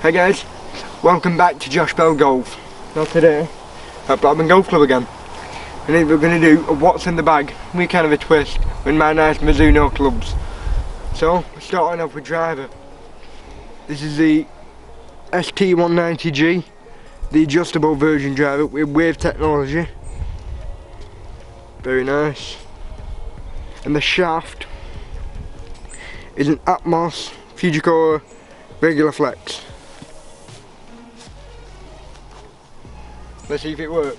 Hey guys, welcome back to Josh Bell Golf. Now today, at Blackburn Golf Club again. And we're going to do a what's in the bag, we kind of a twist, with my nice Mizuno clubs. So, we're starting off with driver. This is the ST190G, the adjustable version driver with wave technology. Very nice. And the shaft is an Atmos Fujicore regular flex. Let's see if it works.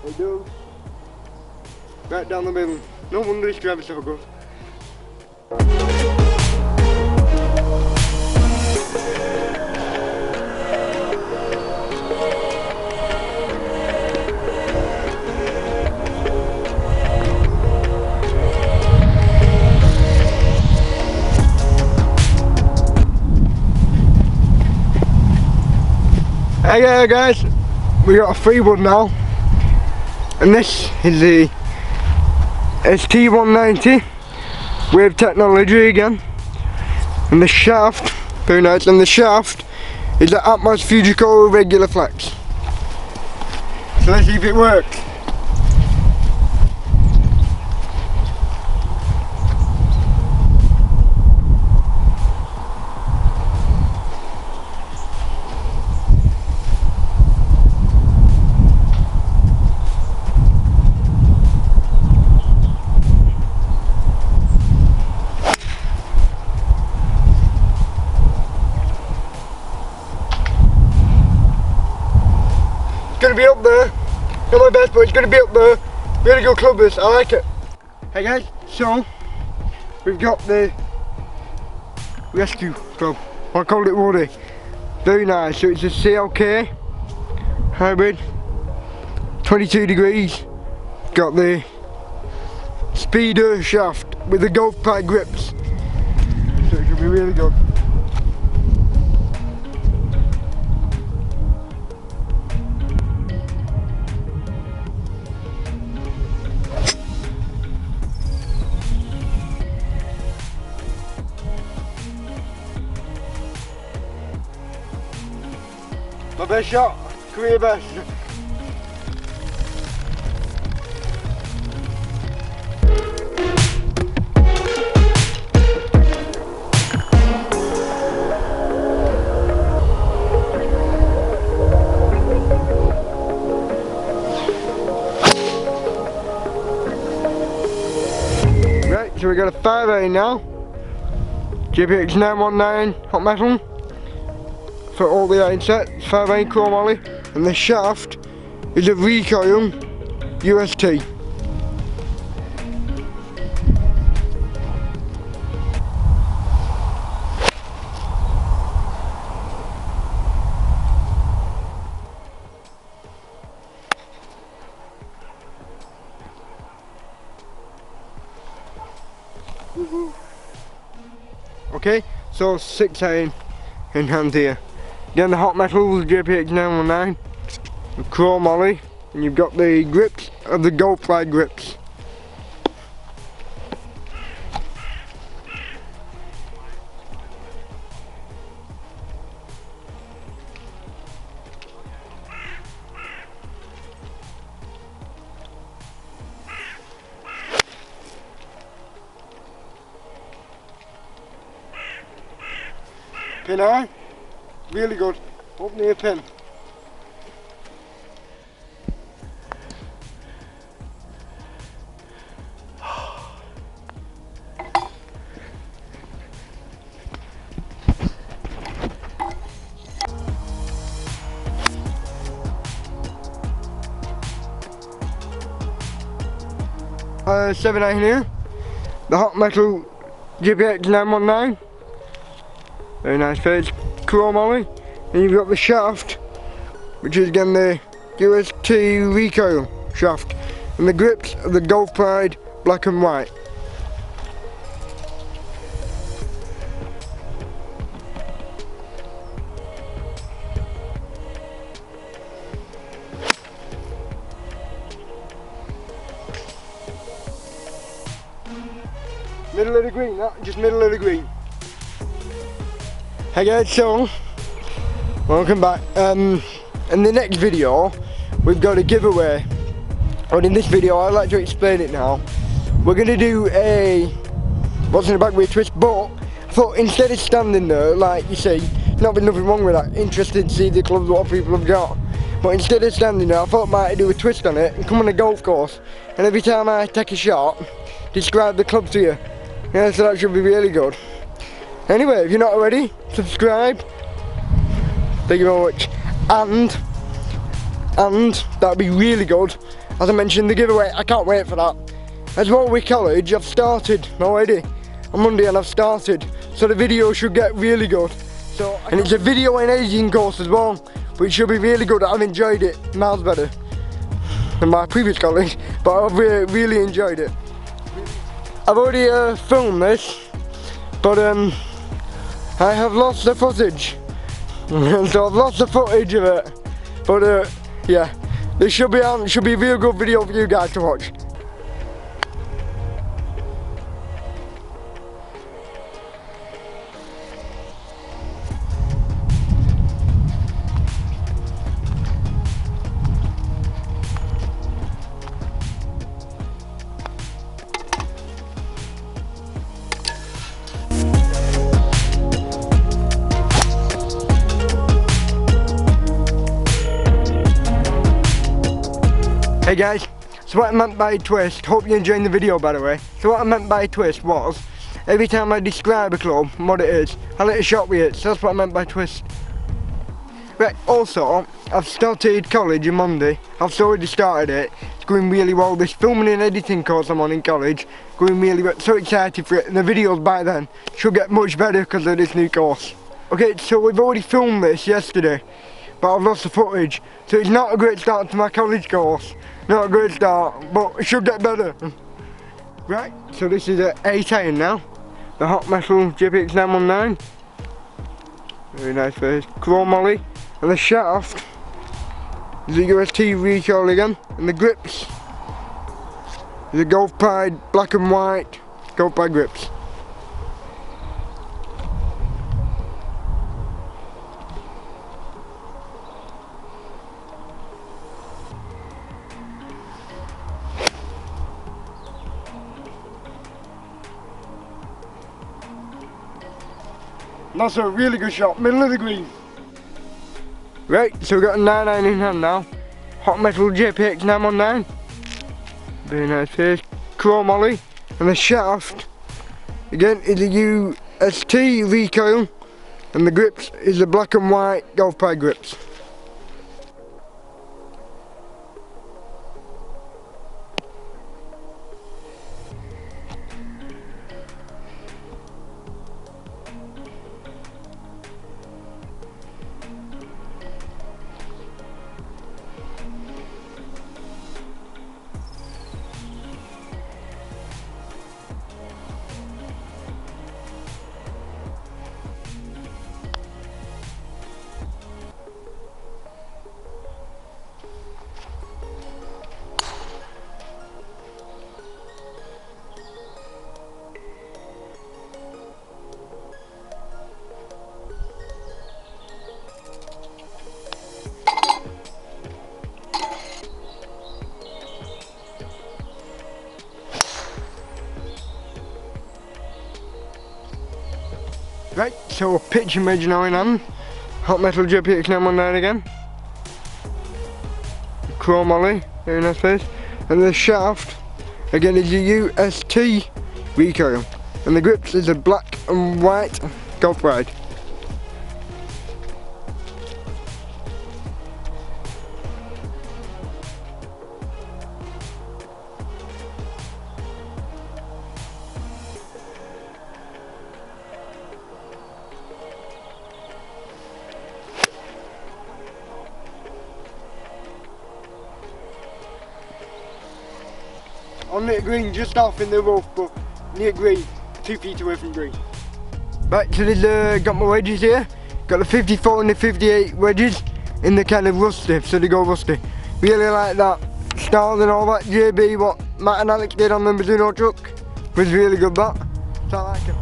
It does. Right down the middle. No wonder this driver's so good. Hey guys, we got a free one now, and this is the ST190 wave technology again, and the shaft, very nice, and the shaft is the Atmos Fujicore regular flex. So let's see if it works. Gonna be up there, not my best, but it's gonna be up there. Really good club this, I like it. Hey guys, so we've got the rescue club, I called it Woody. Very nice, so it's a CLK hybrid, 22 degrees. Got the speeder shaft with the golf pad grips, so it should be really good. My best shot, career best. Right, so we got a 5A now. GPX 919 hot metal. For all the iron set, 5A chrome ollie, and the shaft is a recoil UST. Okay, so 6 iron in hand here. Again, the hot metal JPX 919, the chrome ollie, and you've got the grips of the gold flag grips. Pin eye. Really good. Up near pin. Seven iron here. The hot metal GPX 919. Very nice face. Chrome ollie, and you've got the shaft, which is again the UST recoil shaft, and the grips of the Golf Pride black and white. Middle of the green, that, just middle of the green. Hey guys, so, welcome back. In the next video, we've got a giveaway. But in this video, I'd like to explain it now. We're going to do a what's in the back with a twist, but I thought instead of standing there, like you see, not been nothing wrong with that, interested to see the clubs, what people have got. But instead of standing there, I thought I might do a twist on it and come on a golf course. And every time I take a shot, describe the club to you. Yeah, so that should be really good. Anyway, if you're not already, subscribe. Thank you very much. And that'd be really good. As I mentioned, the giveaway, I can't wait for that. As Warwick College, I've started already on Monday, and I've started, so the video should get really good. So, and it's a video and editing course as well, which should be really good. I've enjoyed it miles better than my previous college, but I've really enjoyed it. I've already filmed this, but I have lost the footage. So I've lost the footage of it, but yeah, this should be a real good video for you guys to watch. Hey guys, so what I meant by a twist, hope you're enjoying the video by the way. So what I meant by a twist was, every time I describe a club and what it is, I let a shot with it, so that's what I meant by twist. Right, also, I've started college on Monday, I've already started it, it's going really well. This filming and editing course I'm on in college, going really well, so excited for it, and the videos by then should get much better because of this new course. Okay, so we've already filmed this yesterday, but I've lost the footage, so it's not a great start to my college course. Not a great start, but it should get better. Right, so this is an 8 iron now. The Hot Metal JPX 919. Very nice face. Chrome molly. And the shaft is a UST recoil again. And the grips is a Golf Pride black and white Golf Pride grips. That's a really good shot, middle of the green. Right, so we've got a 9 iron in hand now. Hot Metal JPX 919. Very nice face. Chrome molly. And the shaft, again, is a UST recoil. And the grips is the black and white Golf Pride grips. Right, so pitch image now in hand. Hot Metal JPX 919 again. Chrome molly, very nice face. And the shaft, again, is a UST recoil. And the grips is a black and white Golf Pride. On near green, just off in the rough, but near green, 2 feet away from green. Right, so there's got my wedges here. Got the 54 and the 58 wedges in the kind of rusty, so they go rusty. Really like that style and all that. JB, what Matt and Alex did on the Mizuno truck was really good, that. So I like them.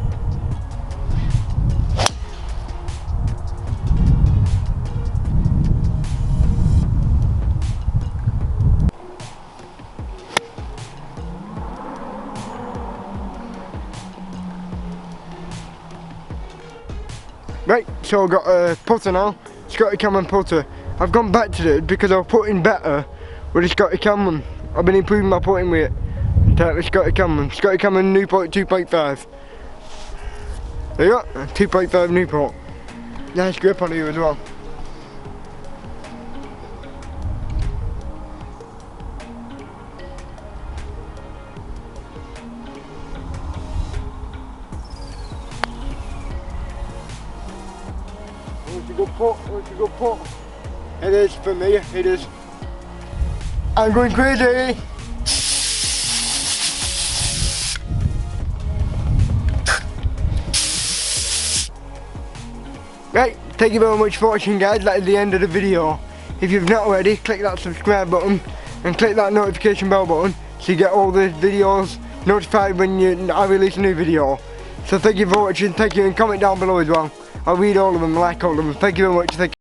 Right, so I've got a putter now, Scotty Cameron putter. I've gone back to it because I was putting better with the Scotty Cameron. I've been improving my putting with it. Take the Scotty Cameron Newport 2.5. There you go, 2.5 Newport. Nice grip on here as well. It's a good putt, it's a good putt. It is for me, it is. I'm going crazy. Right, thank you very much for watching guys, that is the end of the video. If you've not already, click that subscribe button and click that notification bell button so you get all the videos notified when I release a new video. So thank you for watching, thank you, and comment down below as well. I'll read all of them, like all of them. Thank you very much. Thank you.